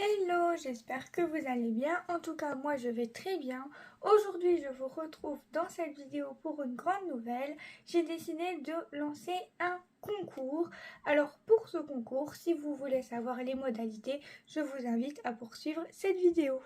Hello, j'espère que vous allez bien. En tout cas, moi je vais très bien. Aujourd'hui, je vous retrouve dans cette vidéo pour une grande nouvelle. J'ai décidé de lancer un concours. Alors pour ce concours, si vous voulez savoir les modalités, je vous invite à poursuivre cette vidéo.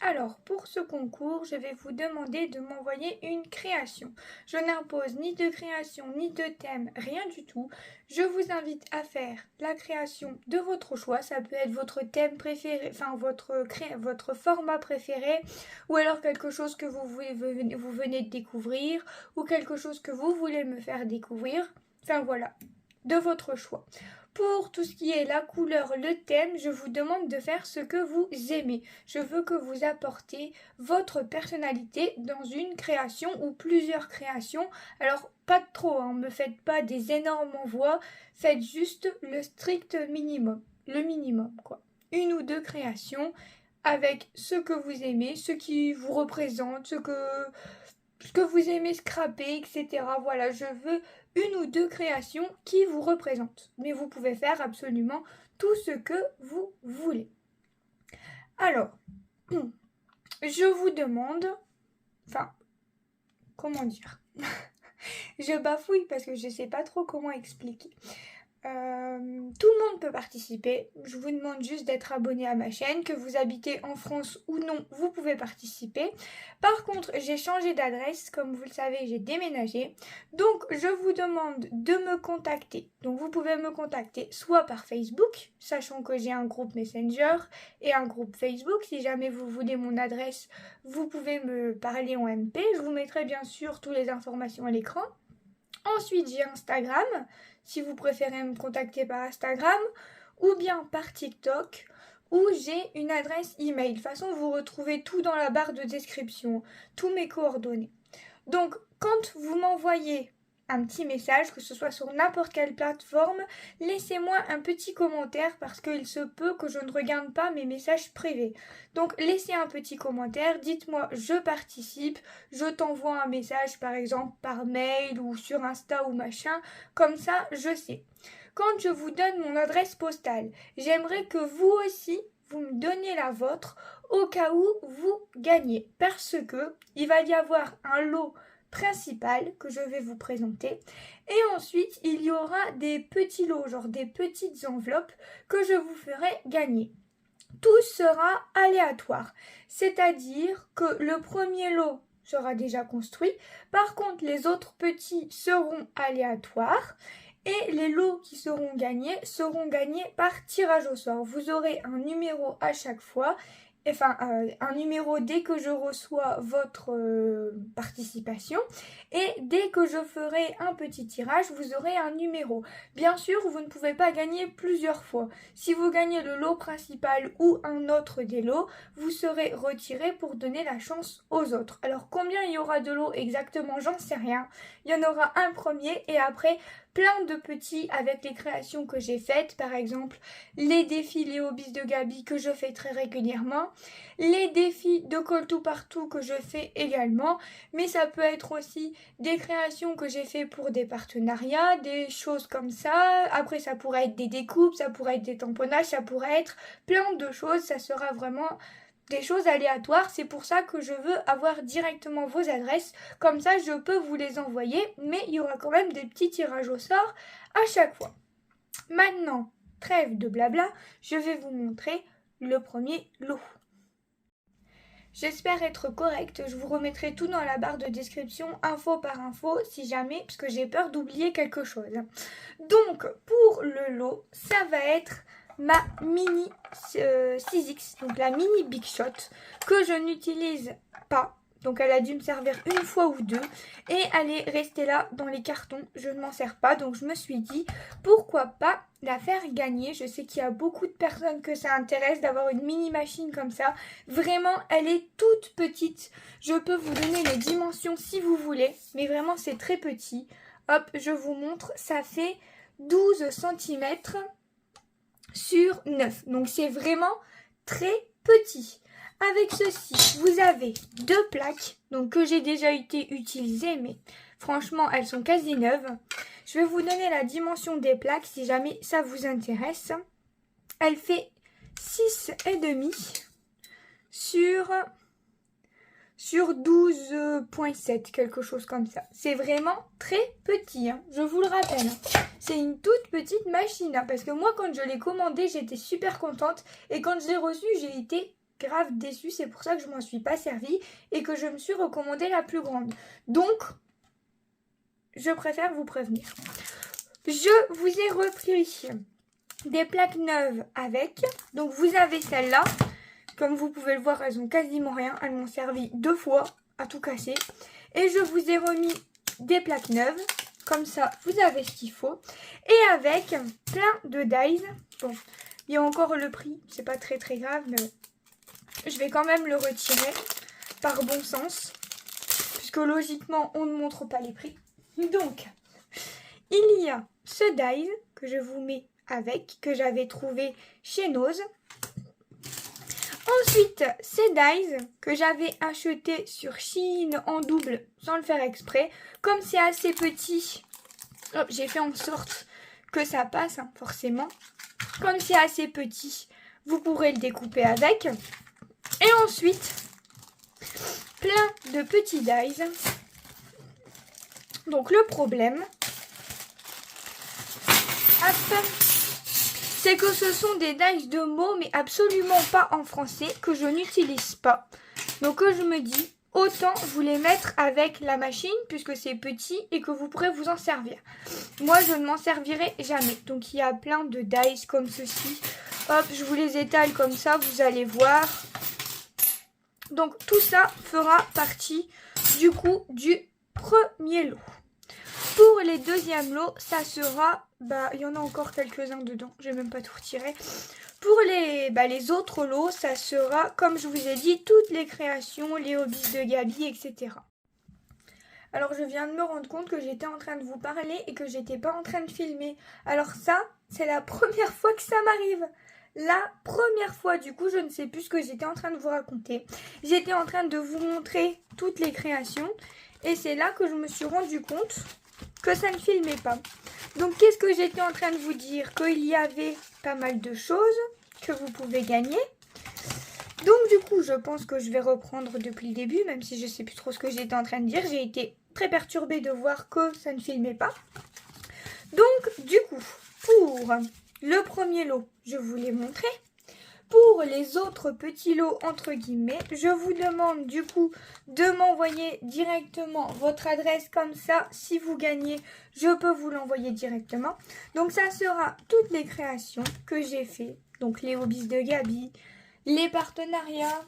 Alors, pour ce concours, je vais vous demander de m'envoyer une création. Je n'impose ni de création, ni de thème, rien du tout. Je vous invite à faire la création de votre choix. Ça peut être votre thème préféré, enfin votre format préféré, ou alors quelque chose que vous venez de découvrir, ou quelque chose que vous voulez me faire découvrir. Enfin voilà, de votre choix. Pour tout ce qui est la couleur, le thème, je vous demande de faire ce que vous aimez. Je veux que vous apportez votre personnalité dans une création ou plusieurs créations. Alors, pas trop, hein, me faites pas des énormes envois, faites juste le strict minimum. Le minimum, quoi. Une ou deux créations avec ce que vous aimez, ce qui vous représente, ce que vous aimez scraper, etc. Voilà, je veux une ou deux créations qui vous représentent. Mais vous pouvez faire absolument tout ce que vous voulez. Alors, je vous demande, enfin, comment dire? Je bafouille parce que je ne sais pas trop comment expliquer. Tout le monde peut participer. Je vous demande juste d'être abonné à ma chaîne. Que vous habitez en France ou non, vous pouvez participer. Par contre, j'ai changé d'adresse. Comme vous le savez, j'ai déménagé. Donc, je vous demande de me contacter. Donc, vous pouvez me contacter soit par Facebook, sachant que j'ai un groupe Messenger et un groupe Facebook. Si jamais vous voulez mon adresse, vous pouvez me parler en MP. Je vous mettrai bien sûr toutes les informations à l'écran. Ensuite, j'ai Instagram, si vous préférez me contacter par Instagram, ou bien par TikTok, où j'ai une adresse email. De toute façon, vous retrouvez tout dans la barre de description, tous mes coordonnées. Donc, quand vous m'envoyez un petit message, que ce soit sur n'importe quelle plateforme, laissez-moi un petit commentaire parce qu'il se peut que je ne regarde pas mes messages privés. Donc laissez un petit commentaire, dites-moi je participe, je t'envoie un message par exemple par mail ou sur Insta ou machin, comme ça je sais. Quand je vous donne mon adresse postale, j'aimerais que vous aussi vous me donniez la vôtre au cas où vous gagnez parce que il va y avoir un lot principal que je vais vous présenter et ensuite il y aura des petits lots, genre des petites enveloppes que je vous ferai gagner. Tout sera aléatoire, c'est-à-dire que le premier lot sera déjà construit, par contre les autres petits seront aléatoires et les lots qui seront gagnés par tirage au sort. Vous aurez un numéro à chaque fois, enfin un numéro dès que je reçois votre participation et dès que je ferai un petit tirage, vous aurez un numéro. Bien sûr, vous ne pouvez pas gagner plusieurs fois. Si vous gagnez le lot principal ou un autre des lots, vous serez retiré pour donner la chance aux autres. Alors combien il y aura de lots exactement, j'en sais rien. Il y en aura un premier et après plein de petits avec les créations que j'ai faites, par exemple les défis Léo Bis de Gabi que je fais très régulièrement, les défis de Call to Partout que je fais également, mais ça peut être aussi des créations que j'ai fait pour des partenariats, des choses comme ça. Après ça pourrait être des découpes, ça pourrait être des tamponnages, ça pourrait être plein de choses, ça sera vraiment des choses aléatoires, c'est pour ça que je veux avoir directement vos adresses, comme ça je peux vous les envoyer, mais il y aura quand même des petits tirages au sort à chaque fois. Maintenant, trêve de blabla, je vais vous montrer le premier lot. J'espère être correcte, je vous remettrai tout dans la barre de description, info par info, si jamais, parce que j'ai peur d'oublier quelque chose. Donc, pour le lot, ça va être ma mini 6X, donc la mini Big Shot, que je n'utilise pas. Donc elle a dû me servir une fois ou deux et elle est restée là dans les cartons. Je ne m'en sers pas, donc je me suis dit pourquoi pas la faire gagner. Je sais qu'il y a beaucoup de personnes que ça intéresse d'avoir une mini machine comme ça. Vraiment, elle est toute petite. Je peux vous donner les dimensions si vous voulez, mais vraiment c'est très petit. Hop, je vous montre, ça fait 12 cm sur 9. Donc c'est vraiment très petit. Avec ceci, vous avez 2 plaques, donc que j'ai déjà été utilisées, mais franchement, elles sont quasi neuves. Je vais vous donner la dimension des plaques si jamais ça vous intéresse. Elle fait 6,5 sur 12,7, quelque chose comme ça. C'est vraiment très petit, hein, je vous le rappelle. C'est une toute petite machine, hein, parce que moi, quand je l'ai commandée, j'étais super contente. Et quand je l'ai reçue, j'ai été grave déçue. C'est pour ça que je m'en suis pas servie et que je me suis recommandée la plus grande. Donc, je préfère vous prévenir. Je vous ai repris des plaques neuves avec. Donc, vous avez celle-là. Comme vous pouvez le voir, elles ont quasiment rien. Elles m'ont servi 2 fois à tout casser. Et je vous ai remis des plaques neuves. Comme ça, vous avez ce qu'il faut. Et avec plein de dies. Bon, il y a encore le prix. C'est pas très très grave, mais je vais quand même le retirer par bon sens. Puisque logiquement, on ne montre pas les prix. Donc, il y a ce dies que je vous mets avec, que j'avais trouvé chez Nose. Ensuite, ces dies que j'avais acheté sur Shein en double sans le faire exprès. Comme c'est assez petit, j'ai fait en sorte que ça passe, hein, forcément. Comme c'est assez petit, vous pourrez le découper avec. Et ensuite, plein de petits dies. Donc le problème, c'est que ce sont des dies de mots, mais absolument pas en français, que je n'utilise pas. Donc je me dis, autant vous les mettre avec la machine, puisque c'est petit et que vous pourrez vous en servir. Moi, je ne m'en servirai jamais. Donc il y a plein de dies comme ceci. Hop, je vous les étale comme ça, vous allez voir. Donc tout ça fera partie du coup du premier lot. Pour les deuxièmes lots, ça sera, il y en a encore quelques-uns dedans, je vais même pas tout retirer. Pour les autres lots, ça sera, comme je vous ai dit, toutes les créations, les hobbies de Gabi, etc. Alors je viens de me rendre compte que j'étais en train de vous parler et que j'étais pas en train de filmer. Alors ça, c'est la première fois que ça m'arrive. La première fois, du coup, je ne sais plus ce que j'étais en train de vous raconter. J'étais en train de vous montrer toutes les créations et c'est là que je me suis rendu compte que ça ne filmait pas. Donc qu'est-ce que j'étais en train de vous dire? Qu'il y avait pas mal de choses que vous pouvez gagner. Donc du coup, je pense que je vais reprendre depuis le début, même si je ne sais plus trop ce que j'étais en train de dire. J'ai été très perturbée de voir que ça ne filmait pas. Donc du coup, pour le premier lot, je vous l'ai montré. Pour les autres petits lots, entre guillemets, je vous demande du coup de m'envoyer directement votre adresse comme ça. Si vous gagnez, je peux vous l'envoyer directement. Donc ça sera toutes les créations que j'ai fait. Donc les hobbies de Gabi, les partenariats,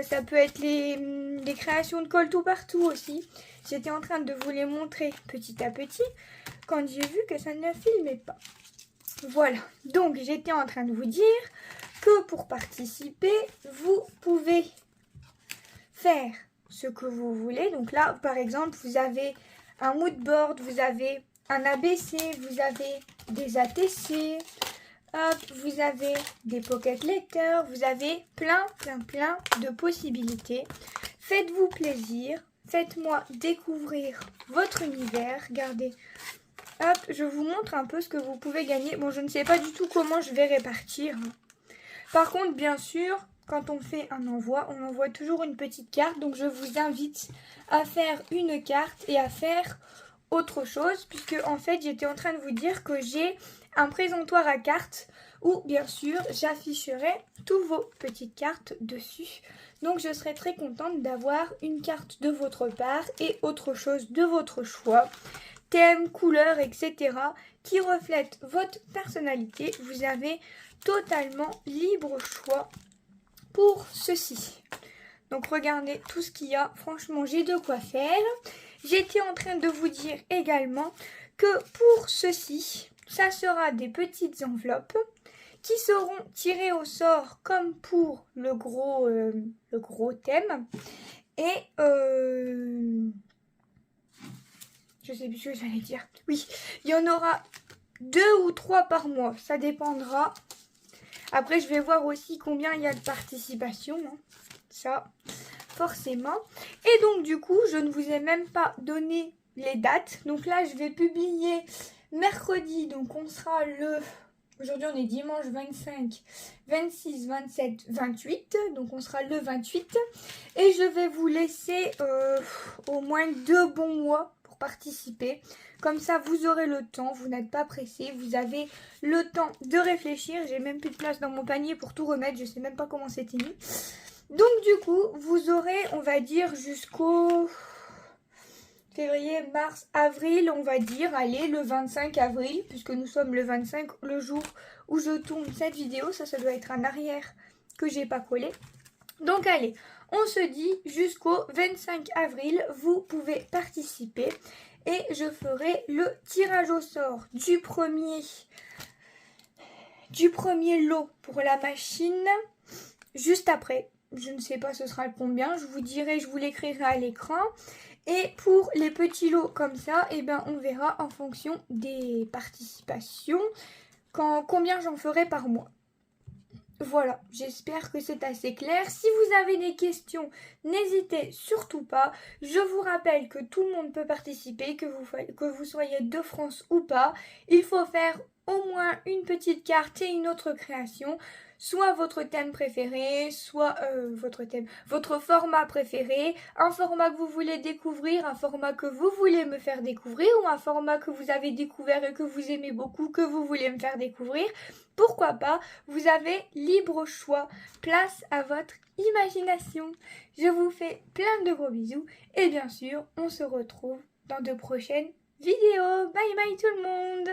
ça peut être les créations de colle tout partout aussi. J'étais en train de vous les montrer petit à petit quand j'ai vu que ça ne filmait pas. Voilà, donc j'étais en train de vous dire que pour participer, vous pouvez faire ce que vous voulez. Donc là, par exemple, vous avez un mood board, vous avez un ABC, vous avez des ATC, hop, vous avez des pocket letters, vous avez plein de possibilités. Faites-vous plaisir, faites-moi découvrir votre univers. Regardez, hop, je vous montre un peu ce que vous pouvez gagner. Bon, je ne sais pas du tout comment je vais répartir. Par contre, bien sûr, quand on fait un envoi, on envoie toujours une petite carte. Donc, je vous invite à faire une carte et à faire autre chose. Puisque, en fait, j'étais en train de vous dire que j'ai un présentoir à cartes où, bien sûr, j'afficherai toutes vos petites cartes dessus. Donc, je serai très contente d'avoir une carte de votre part et autre chose de votre choix. Thème, couleur, etc. qui reflète votre personnalité. Vous avez totalement libre choix pour ceci. Donc regardez tout ce qu'il y a. Franchement, j'ai de quoi faire. J'étais en train de vous dire également que pour ceci, ça sera des petites enveloppes qui seront tirées au sort comme pour le gros thème. Et je sais plus ce que j'allais dire. Oui, il y en aura 2 ou 3 par mois. Ça dépendra. Après, je vais voir aussi combien il y a de participation. Hein. Ça, forcément. Et donc, du coup, je ne vous ai même pas donné les dates. Donc là, je vais publier mercredi. Donc, on sera le... Aujourd'hui, on est dimanche 25, 26, 27, 28. Donc, on sera le 28. Et je vais vous laisser au moins 2 bons mois pour participer. Comme ça, vous aurez le temps. Vous n'êtes pas pressé. Vous avez le temps de réfléchir. J'ai même plus de place dans mon panier pour tout remettre. Je ne sais même pas comment c'était mis. Donc, du coup, vous aurez, on va dire, jusqu'au... février, mars, avril, on va dire, allez, le 25 avril, puisque nous sommes le 25, le jour où je tourne cette vidéo, ça doit être un arrière que j'ai pas collé. Donc allez, on se dit jusqu'au 25 avril, vous pouvez participer et je ferai le tirage au sort du premier lot pour la machine juste après. Je ne sais pas ce sera le combien, je vous dirai, je vous l'écrirai à l'écran. Et pour les petits lots comme ça, eh ben, on verra en fonction des participations combien j'en ferai par mois. Voilà, j'espère que c'est assez clair. Si vous avez des questions, n'hésitez surtout pas. Je vous rappelle que tout le monde peut participer, que vous soyez de France ou pas. Il faut faire au moins une petite carte et une autre création. Soit votre thème préféré, soit votre format préféré, un format que vous voulez découvrir, un format que vous voulez me faire découvrir ou un format que vous avez découvert et que vous aimez beaucoup, que vous voulez me faire découvrir. Pourquoi pas, vous avez libre choix, place à votre imagination. Je vous fais plein de gros bisous et bien sûr, on se retrouve dans de prochaines vidéos. Bye bye tout le monde!